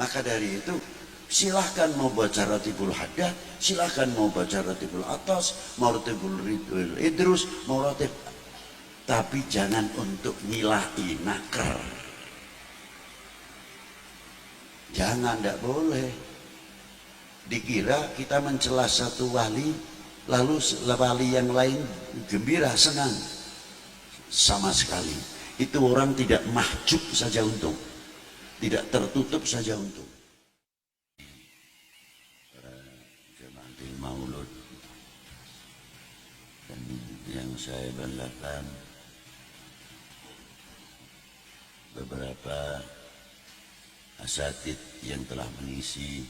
Maka dari itu silahkan mau baca Ratibul Haddad, silahkan mau baca Ratibul Atas, mau Ratibul Idrus, mau Ratib, tapi jangan untuk ngilahi nakar. Jangan, tidak boleh. Dikira kita mencela satu wali, lalu wali yang lain gembira, senang. Sama sekali. Itu orang tidak mahjub saja untung. Tidak tertutup saja untung. Para jemaah maulud, dan yang saya banggakan, beberapa asatid yang telah mengisi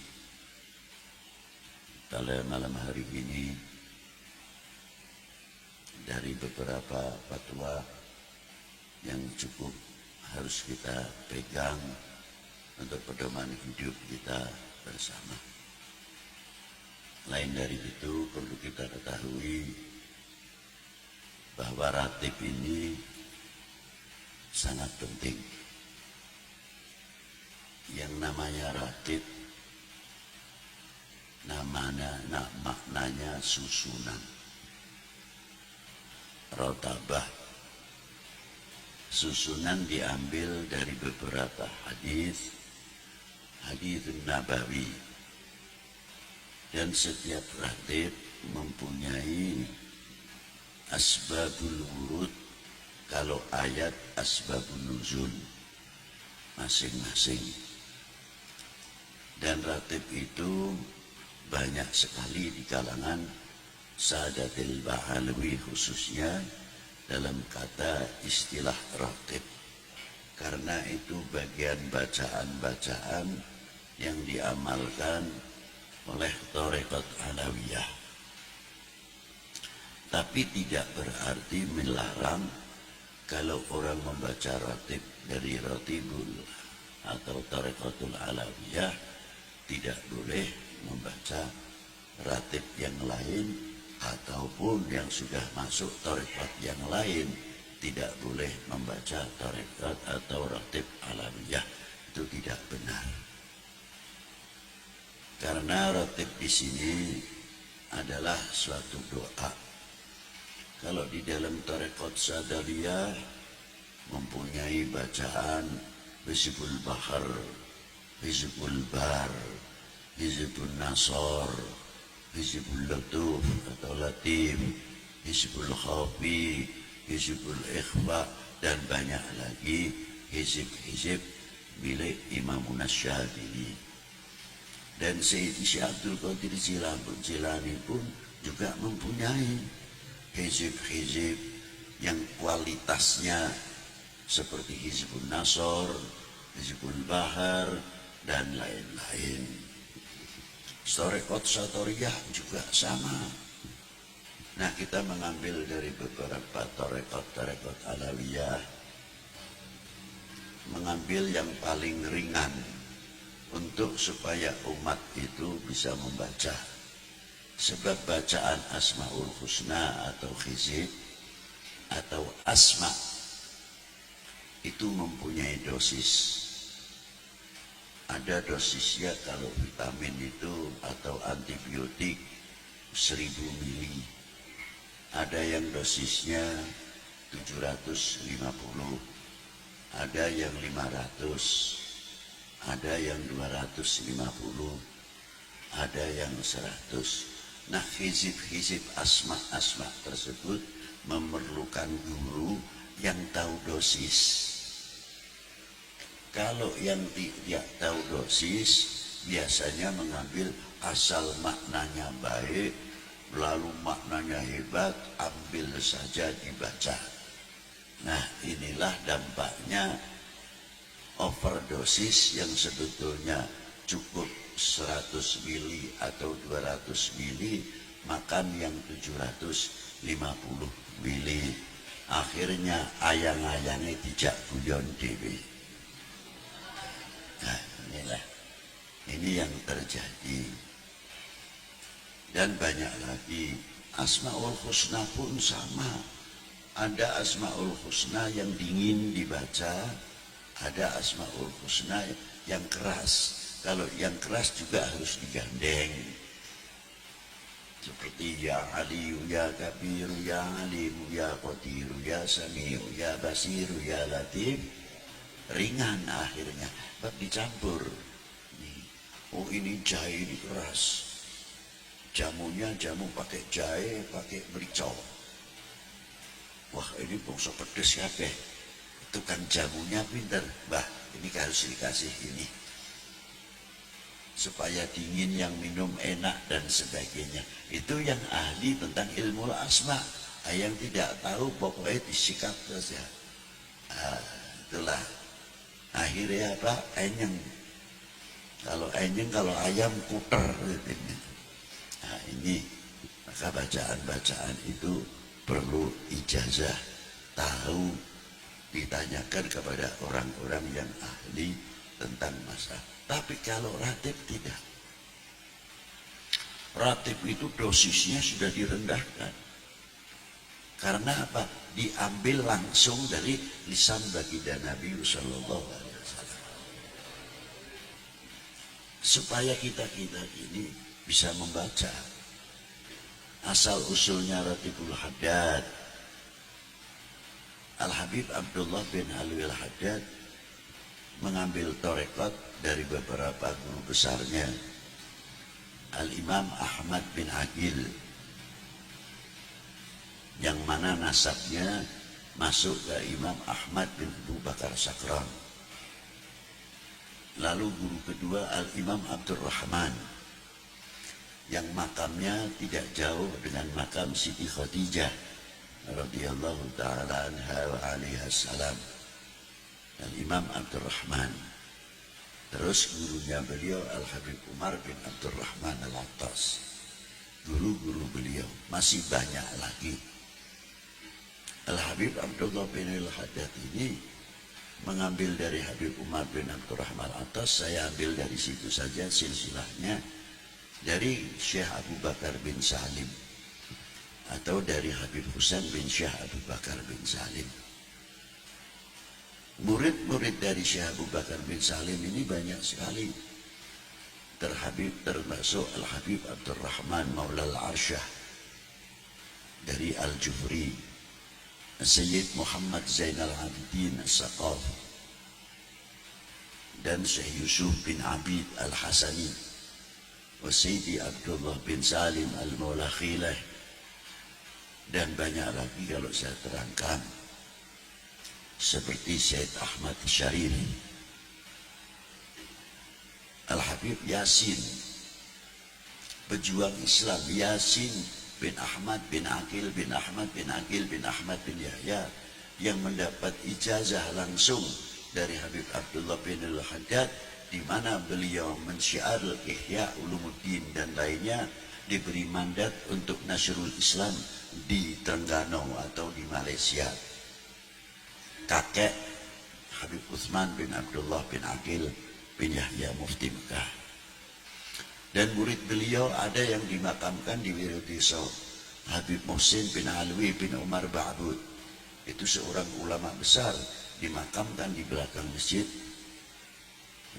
pada malam hari ini dari beberapa fatwa yang cukup harus kita pegang untuk pedoman hidup kita bersama. Lain dari itu perlu kita ketahui bahwa ratib ini sangat penting. Yang namanya ratib, maknanya susunan. Rotabah, susunan diambil dari beberapa hadis Nabawi, dan setiap ratib mempunyai asbabul wurud, kalau ayat asbabun nuzul masing-masing. Dan ratib itu banyak sekali di kalangan Sadatil Bahalawi, khususnya dalam kata istilah ratib, karena itu bagian bacaan-bacaan yang diamalkan oleh Thariqat Alawiyah. Tapi tidak berarti melarang kalau orang membaca ratib dari Ratibul atau Thariqatul Alawiyah, tidak boleh membaca ratib yang lain, ataupun yang sudah masuk thariqat yang lain tidak boleh membaca thariqat atau ratib alawiyah. Itu tidak benar. Karena ratib di sini adalah suatu doa. Kalau di dalam thariqat Sadariyah mempunyai bacaan Hizbul Bahar, Hizbul Bar, Hizbul Nasor, Hizbul Latuf atau Latif, Hizbul Khafi, Hizbul Ikhfa, dan banyak lagi hizib-hizib milik Imam Syadzili. Dan Syekh Abdul Qadir Jilani pun juga mempunyai hizib-hizib yang kualitasnya seperti Hizbul Nasor, Hizbul Bahar, dan lain-lain. Thariqat Sadariyah juga sama. Nah, kita mengambil dari beberapa thariqat alawiyah, mengambil yang paling ringan untuk supaya umat itu bisa membaca. Sebab bacaan Asmaul Husna atau hizib atau asma itu mempunyai dosis. Ada dosisnya kalau vitamin itu atau antibiotik 1000 mili. Ada yang dosisnya 750, ada yang 500, ada yang 250, ada yang 100. Nah, hizib-hizib asma tersebut memerlukan guru yang tahu dosis. Kalau yang tidak tahu dosis biasanya mengambil asal maknanya baik, lalu maknanya hebat, ambil saja dibaca. Nah, inilah dampaknya overdosis yang sebetulnya cukup 100 mili atau 200 mili, makan yang 750 mili. Akhirnya ayang-ayangnya tidak guyon dewi. Nah, ini yang terjadi. Dan banyak lagi. Asmaul Husna pun sama. Ada Asmaul Husna yang dingin dibaca, ada Asmaul Husna yang keras. Kalau yang keras juga harus digandeng. Seperti ya Aliyu, ya Kabiru, ya Alimu, ya Qadiru, ya Sami'u, ya Basiru, ya Latif. Ringan akhirnya, bab dicampur. Oh ini jahe ini keras. Jamunya jamu pakai jahe, pakai merica. Wah ini bangsa pedes ya beh. Itu kan jamunya pinter. Bah ini harus dikasih ini. Supaya dingin yang minum enak dan sebagainya. Itu yang ahli tentang ilmu asma. Yang tidak tahu pokoknya disikap saja. Itulah. Akhirnya apa? Enyeng. Kalau enyeng, kalau ayam kuter. Nah ini. Maka bacaan-bacaan itu perlu ijazah. Tahu. Ditanyakan kepada orang-orang yang ahli tentang masalah. Tapi kalau ratib tidak. Ratib itu dosisnya sudah direndahkan. Karena apa? Diambil langsung dari lisan baginda Nabi sallallahu alaihi wasallam. Supaya kita ini bisa membaca. Asal usulnya Ratibul Haddad. Al-Habib Abdullah bin Alwi Al-Haddad mengambil torekot dari beberapa guru besarnya. Al-Imam Ahmad bin Aqil, yang mana nasabnya masuk ke Imam Ahmad bin Abu Bakar Sakran. Lalu guru kedua Al-Imam Abdurrahman, yang makamnya tidak jauh dengan makam Siti Khadijah radhiyallahu ta'ala anha wa alaiha salam. Al-Imam Abdurrahman. Terus gurunya beliau Al-Habib Umar bin Abdurrahman Al-Attas. Guru-guru beliau masih banyak lagi. Al-Habib Abdullah bin Al-Haddad ini mengambil dari Habib Umar bin Abdurrahman Al-Attas. Saya ambil dari situ saja silsilahnya. Dari Syekh Abu Bakar bin Salim. Atau dari Habib Husain bin Syekh Abu Bakar bin Salim. Murid-murid dari Syekh Abu Bakar bin Salim ini banyak sekali. Termasuk Al-Habib Abdurrahman Maula Al-Arsyah dari Al-Jufri, Sayyid Muhammad Zainal Abidin As-Saqaf, dan Syekh Yusuf bin Abid Al-Hasani, Sayyidi Abdullah bin Salim Al-Maula Khilah, dan banyak lagi kalau saya terangkan. Seperti Syed Ahmad Syariri, Al-Habib Yasin, pejuang Islam Yasin bin Ahmad bin Aqil bin Ahmad bin Aqil bin Ahmad bin Yahya, yang mendapat ijazah langsung dari Habib Abdullah bin Al-Haddad, di mana beliau mensyiar Ihya Ulumuddin dan lainnya, diberi mandat untuk Nasrul Islam di Terengganu atau di Malaysia. Kakek Habib Utsman bin Abdullah bin Aqil bin Yahya Mufti Mekah. Dan murid beliau ada yang dimakamkan di Wirodeso, Habib Muhsin bin Alwi bin Umar Ba'bud. Itu seorang ulama besar, dimakamkan di belakang masjid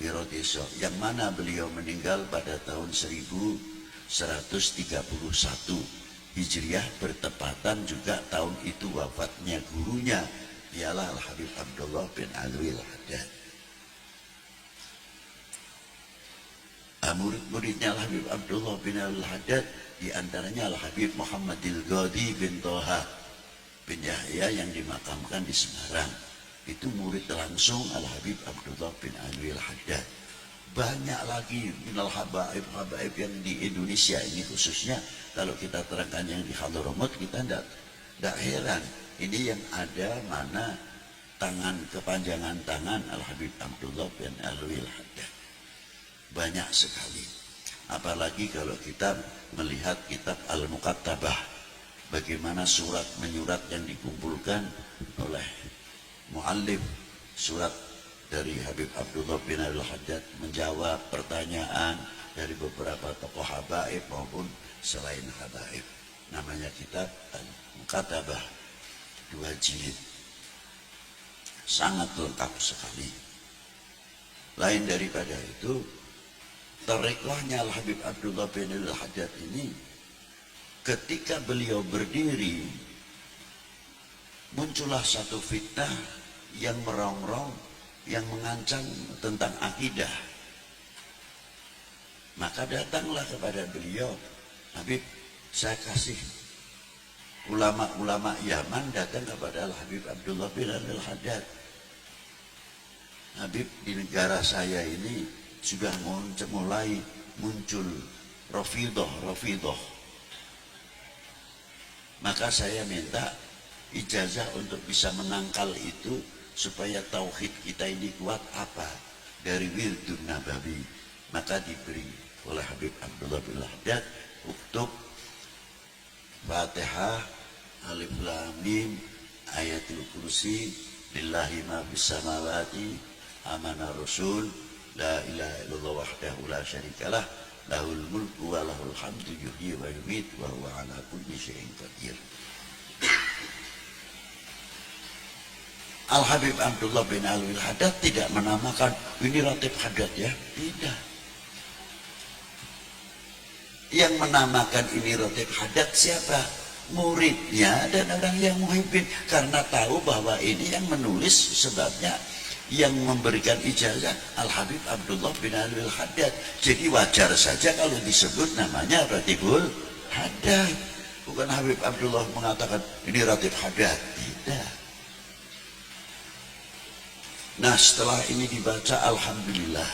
Wirodeso, yang mana beliau meninggal pada tahun 1131 Hijriah, bertepatan juga tahun itu wafatnya gurunya, ialah Al-Habib Abdullah bin Alwi Al-Haddad. Murid-muridnya Al-Habib Abdullah bin Al-Haddad, diantaranya Al-Habib Muhammad Al-Ghadi bin Toha bin Yahya yang dimakamkan di Semarang. Itu murid langsung Al-Habib Abdullah bin Alwi Al-Haddad. Banyak lagi minal habaib yang di Indonesia ini khususnya. Kalau kita terangkan yang di Hadramaut, kita tidak heran. Ini yang ada mana tangan, kepanjangan tangan Al-Habib Abdullah bin Alwi Al-Haddad. Banyak sekali. Apalagi kalau kita melihat kitab Al-Muqattabah, bagaimana surat menyurat yang dikumpulkan oleh muallif surat dari Habib Abdullah bin Al-Haddad, menjawab pertanyaan dari beberapa tokoh habaib maupun selain habaib. Namanya kitab Al-Muqattabah, 2 jilid, sangat lengkap sekali. Lain daripada itu, Tarekohnya Al-Habib Abdullah bin Al-Haddad ini, ketika beliau berdiri, muncullah satu fitnah yang merongrong, yang mengancam tentang akidah. Maka datanglah kepada beliau, Habib, saya kasih ulama-ulama Yaman datang kepada Al-Habib Abdullah bin Al-Haddad. Habib, di negara saya ini sudah mulai muncul Rafidah. Maka saya minta ijazah untuk bisa menangkal itu supaya tauhid kita ini kuat apa? Dari Wirdun Nabawi. Maka diberi oleh Habib Abdullah bin Al-Haddad uktub Fatihah, Alif Lam Mim, Ayatul Kursi, Lillahi ma fis samawati, Amana Rasul, La ilaha illallah wahdahu la syarikalah, lahul mulku wa lahul hamdu yuhyi wa yumiit wa huwa ala kulli syai'in qadir. Al-Habib Abdullah bin Al-Haddad tidak menamakan ini Ratib Haddad ya, tidak. Yang menamakan ini Ratib Haddad siapa? Muridnya dan orang yang muhibbin, karena tahu bahwa ini yang menulis sebabnya, yang memberikan ijazah Al-Habib Abdullah bin Al-Haddad. Jadi wajar saja kalau disebut namanya Ratibul Haddad. Bukan Habib Abdullah mengatakan ini Ratib Haddad, tidak. Nah, setelah ini dibaca, alhamdulillah,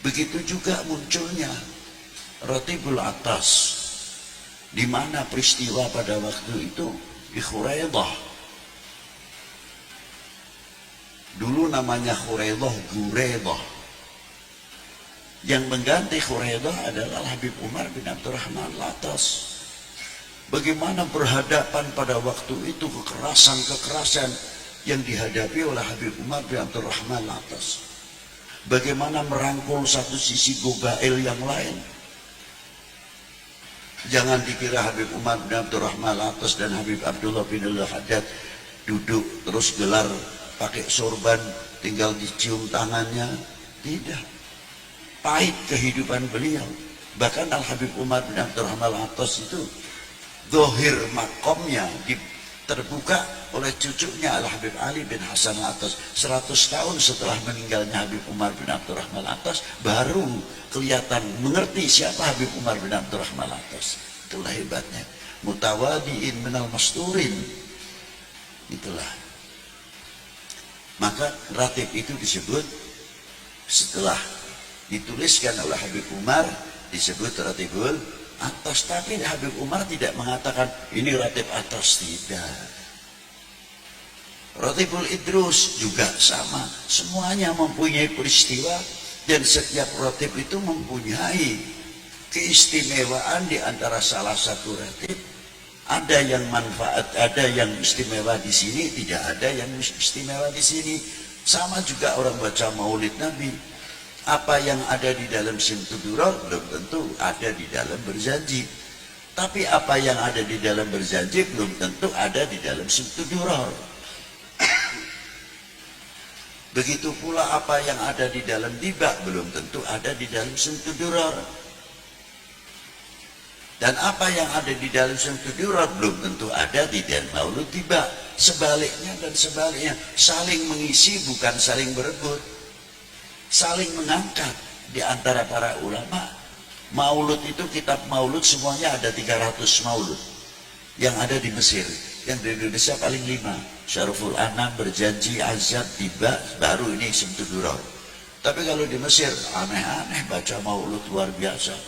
begitu juga munculnya Ratibul Atas, di mana peristiwa pada waktu itu di Khuraidah. Dulu namanya Khuraidah Guredah. Yang mengganti Khuraidah adalah Habib Umar bin Abdurrahman Al-Atas. Bagaimana berhadapan pada waktu itu kekerasan yang dihadapi oleh Habib Umar bin Abdurrahman Al-Atas. Bagaimana merangkul satu sisi Gobail yang lain. Jangan dikira Habib Umar bin Abdurrahman Al-Atas dan Habib Abdullah bin Al-Haddad duduk terus gelar pakai sorban tinggal dicium tangannya. Tidak. Pahit kehidupan beliau. Bahkan Al-Habib Umar bin Abdurrahman Al-Atas itu zahir makomnya terbuka oleh cucunya Al-Habib Ali bin Hasan Al-Atas. 100 tahun setelah meninggalnya Habib Umar bin Abdurrahman Al-Atas baru kelihatan mengerti siapa Habib Umar bin Abdurrahman Al-Atas. Itulah hebatnya. Mutawadiin minal masturin. Itulah. Maka ratib itu disebut setelah dituliskan oleh Habib Umar disebut Ratibul Atas. Tapi Habib Umar tidak mengatakan ini Ratib Atas, tidak. Ratibul Idrus juga sama. Semuanya mempunyai peristiwa dan setiap ratib itu mempunyai keistimewaan. Di antara salah satu ratib ada yang manfaat, ada yang istimewa di sini, tidak ada yang istimewa di sini. Sama juga orang baca Maulid Nabi. Apa yang ada di dalam Simtuduror belum tentu ada di dalam Berjanji. Tapi apa yang ada di dalam Berjanji belum tentu ada di dalam Simtuduror. Begitu pula apa yang ada di dalam Tiba belum tentu ada di dalam Simtuduror. Dan apa yang ada di dalam Simtuduror belum tentu ada di dalam Maulud Tiba. Sebaliknya dan sebaliknya, saling mengisi bukan saling berebut. Saling mengangkat di antara para ulama. Maulud itu, kitab Maulud semuanya ada 300 Maulud yang ada di Mesir. Yang di Indonesia paling 5. Syariful Anam, Berjanji, Azab, Tiba, baru ini Simtuduror. Tapi kalau di Mesir aneh-aneh baca Maulud luar biasa.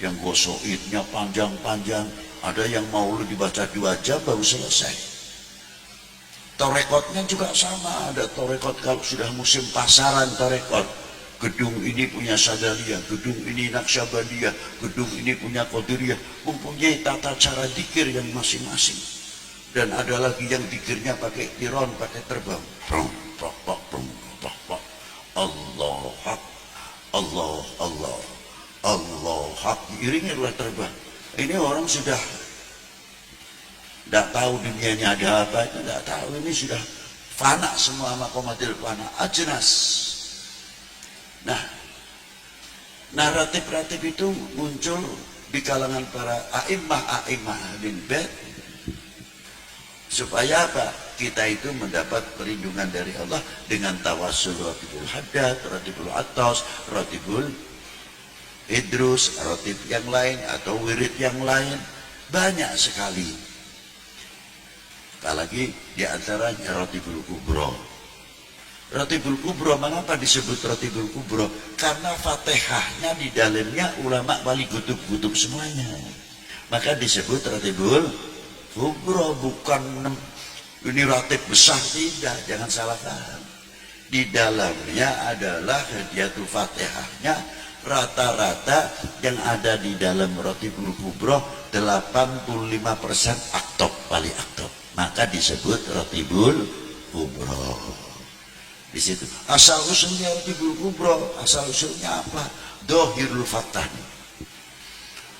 Yang gosoidnya panjang-panjang, ada yang Maulud dibaca 2 jam baru selesai. Torekotnya juga sama, ada torekot kalau sudah musim pasaran torekot. Gedung ini punya Sadaliyah, gedung ini Naqsyabandiyah, gedung ini punya Qadiriyah, mempunyai tata cara zikir yang masing-masing. Dan ada lagi yang zikirnya pakai tiron, pakai terbang. Allah hak, Allah, Allah, Allah hak, iringnya oleh terbang. Ini orang sudah tidak tahu dunianya ada apa, itu tidak tahu. Ini sudah fana semua, maqamatil fana, ajnas. Nah, Nah, ratib-ratib itu muncul di kalangan para a'immah bin bait supaya apa? Kita itu mendapat perlindungan dari Allah dengan tawassul ratibul haddad, ratibul atas, ratibul idrus, ratib yang lain atau wirid yang lain, banyak sekali. Apalagi di antaranya ratibul kubro. Ratibul kubro, mengapa disebut ratibul kubro? Karena fatihahnya di dalamnya ulama wali kutub semuanya. Maka disebut ratibul kubro, bukan ini ratib besar, tidak, jangan salah paham. Di dalamnya adalah hadiatul fatihahnya, rata-rata yang ada di dalam ratibul kubro 85% aktob, wali aktob. Maka disebut ratibul kubro. Di situ asal usulnya ratibul kubro, asal usulnya apa? Dohirul fatah,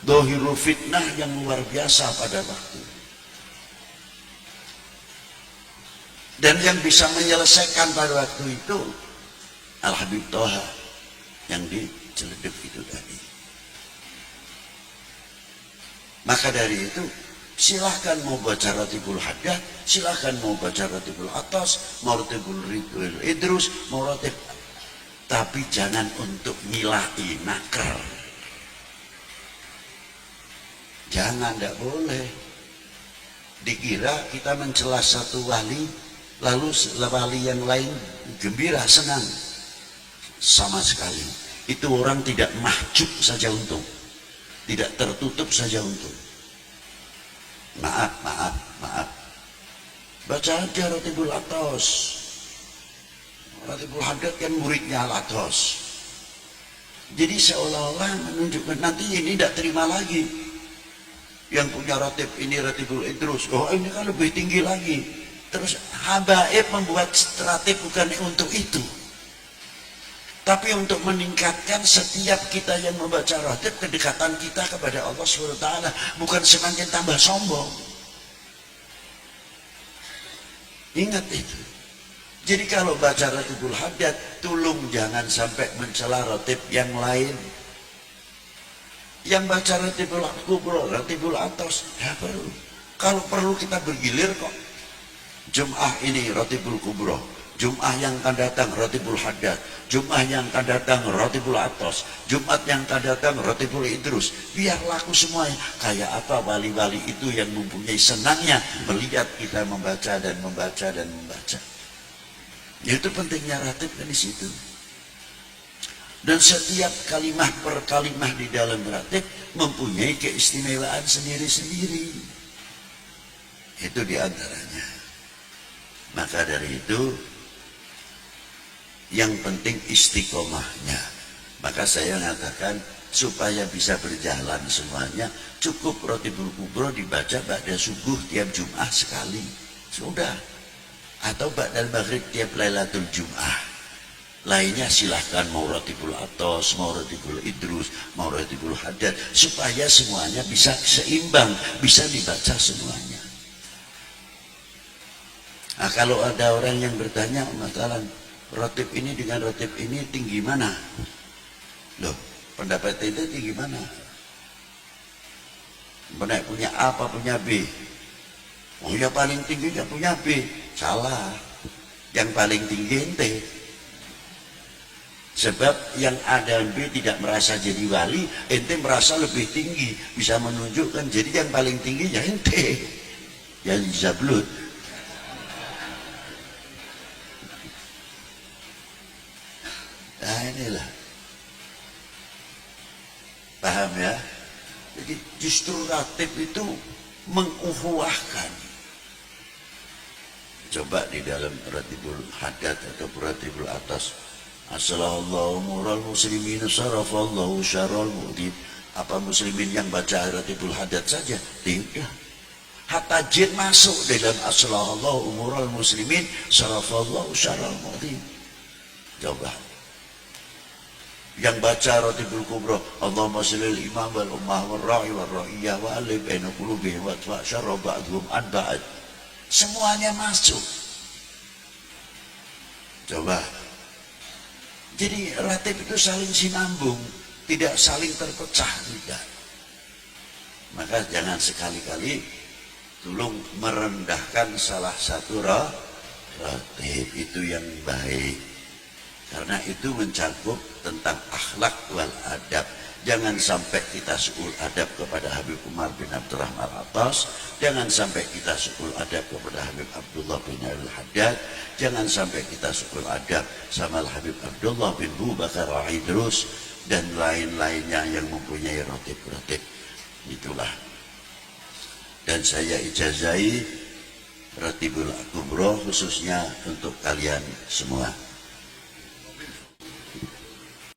dohirul fitnah yang luar biasa pada waktu. Dan yang bisa menyelesaikan pada waktu itu Al-Habib Toha yang di Ciledug itu tadi. Maka dari itu silahkan mau baca ratibul haddad, silahkan mau baca ratibul atas, mau ratibul idrus, mau ratib, tapi jangan untuk milahi nakar. Jangan, tidak boleh. Dikira kita mencela satu wali, lalu wali yang lain gembira, senang. Sama sekali. Itu orang tidak mahjub saja untung, tidak tertutup saja untung. Maaf. Baca aja ratibul atas, ratibul haddad kan muridnya Al-Atas. Jadi seolah-olah menunjukkan nanti ini tidak terima lagi. Yang punya ratib ini ratibul idrus, oh ini kan lebih tinggi lagi. Terus habaib membuat ratib bukan untuk itu, tapi untuk meningkatkan setiap kita yang membaca ratib kedekatan kita kepada Allah SWT, bukan semakin tambah sombong. Ingat itu. Jadi kalau baca ratibul haddad, tolong jangan sampai mencela ratib yang lain. Yang baca ratibul kubro, ratibul atas, ya perlu. Kalau perlu kita bergilir kok. Jum'ah ini ratibul kubro, Jum'ah yang akan datang ratibul haddad, Jum'ah yang akan datang ratibul atas, Jumat yang akan datang ratibul idrus. Biar laku semuanya. Kayak apa wali-wali itu yang mempunyai senangnya melihat kita membaca dan membaca dan membaca. Itu pentingnya ratib kan di situ. Dan setiap kalimah per kalimah di dalam ratib mempunyai keistimewaan sendiri-sendiri. Itu diantaranya. Maka dari itu yang penting istiqomahnya. Maka saya mengatakan supaya bisa berjalan semuanya, cukup ratibul kubro dibaca ba'da subuh tiap Jum'ah sekali, sudah. Atau ba'dal maghrib tiap Lailatul Jum'ah. Lainnya silahkan mau ratibul atas, mau ratibul idrus, mau ratibul haddad, supaya semuanya bisa seimbang, bisa dibaca semuanya. Nah, kalau ada orang yang bertanya masalah ratib ini dengan ratib ini tinggi mana? Loh, pendapat itu tinggi mana? Benar punya A apa punya B? Oh ya paling tinggi ya punya B. Salah. Yang paling tinggi ente. Sebab yang ada B tidak merasa jadi wali, ente merasa lebih tinggi, bisa menunjukkan. Jadi yang paling tinggi ya ente. Ya zablut. Nah inilah, paham ya? Jadi justru ratib itu menguhuwahkan. Coba di dalam ratibul haddad atau ratibul atas, asallallahu mural muslimin sarafallahu syarral mu'tid. Apa muslimin yang baca ratibul haddad saja? Tidak. Hatta jin masuk dalam asallallahu mural muslimin sarafallahu syarral mu'tid. Coba. Yang baca ratibul kubro, Allahumma sholli imam wal ummah wal ra'i wal ra'iyah wa alif baina qulubihim wa tfa syarra ba'dhum an ba'd. Semuanya masuk. Coba. Jadi ratib itu saling sinambung. tidak saling terpecah, tidak. Maka jangan sekali-kali tolong merendahkan salah satu ratib, itu yang baik, karena itu mencakup tentang akhlak wal adab. Jangan sampai kita su'ul adab kepada Habib Umar bin Abdurrahman Al-Attas, jangan sampai kita su'ul adab kepada Habib Abdullah bin Al-Haddad, jangan sampai kita su'ul adab sama Habib Abdullah bin Abu Bakar Al-Idrus dan lain-lainnya yang mempunyai ratib-ratib. Itulah. Dan saya ijazai Ratibul Kubro khususnya untuk kalian semua.